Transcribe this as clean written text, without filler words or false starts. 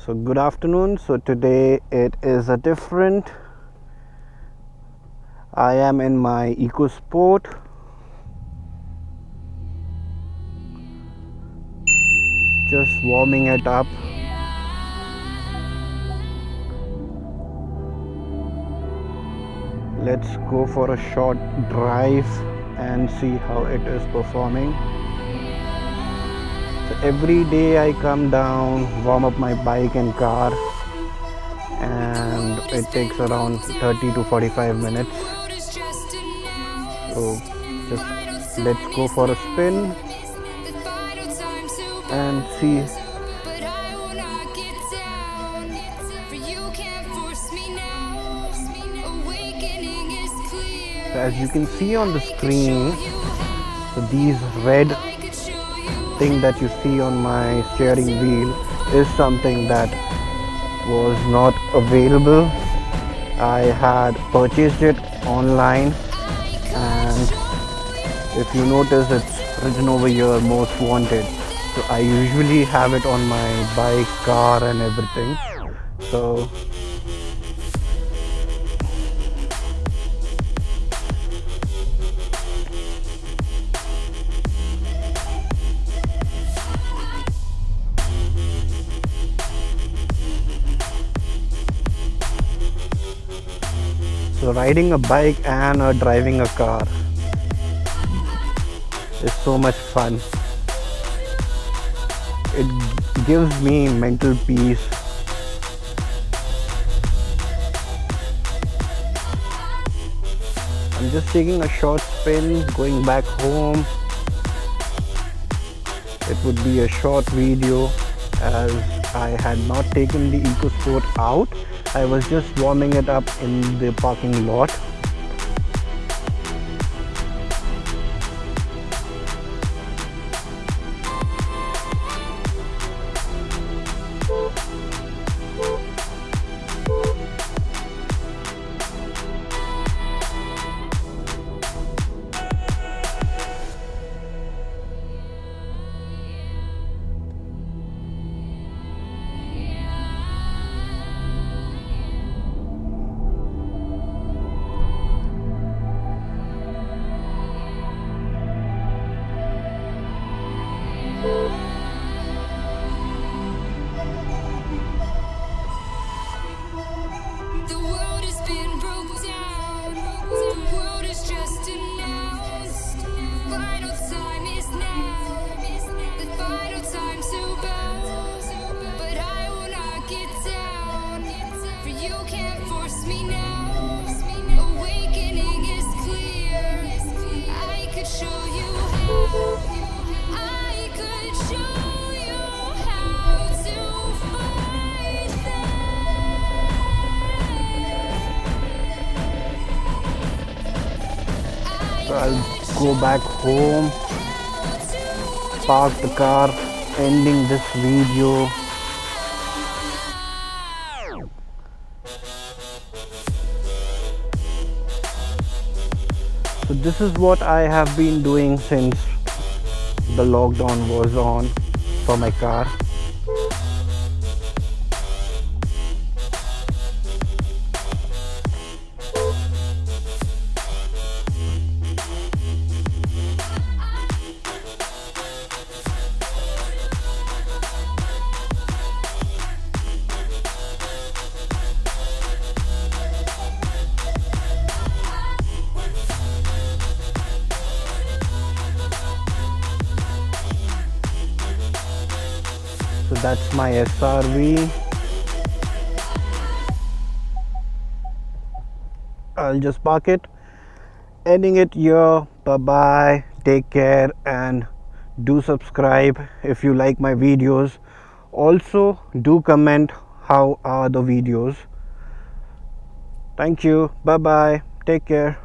So good afternoon. So today it is a different. I am in my Ecosport. Just warming it up. Let's go for a short drive and see how it is performing. So every day I come down, warm up my bike and car, and it takes around 30 to 45 minutes. So just let's go for a spin and see. So as you can see on the screen, so these red thing that you see on my steering wheel is something that was not available. I had purchased it online, and if you notice, it's written over here most wanted. So I usually have it on my bike, car and everything. So riding a bike and driving a car is so much fun. It gives me mental peace. I'm just taking a short spin, going back home. It would be a short video as I had not taken the Ecosport out. I was just warming it up in the parking lot. So I'll go back home, park the car, ending this video. So this is what I have been doing since the lockdown was on for my car. So that's my Srv. I'll just park it, ending it here. Bye bye, take care, and do subscribe if you like my videos. Also do comment how are the videos. Thank you. Bye bye, take care.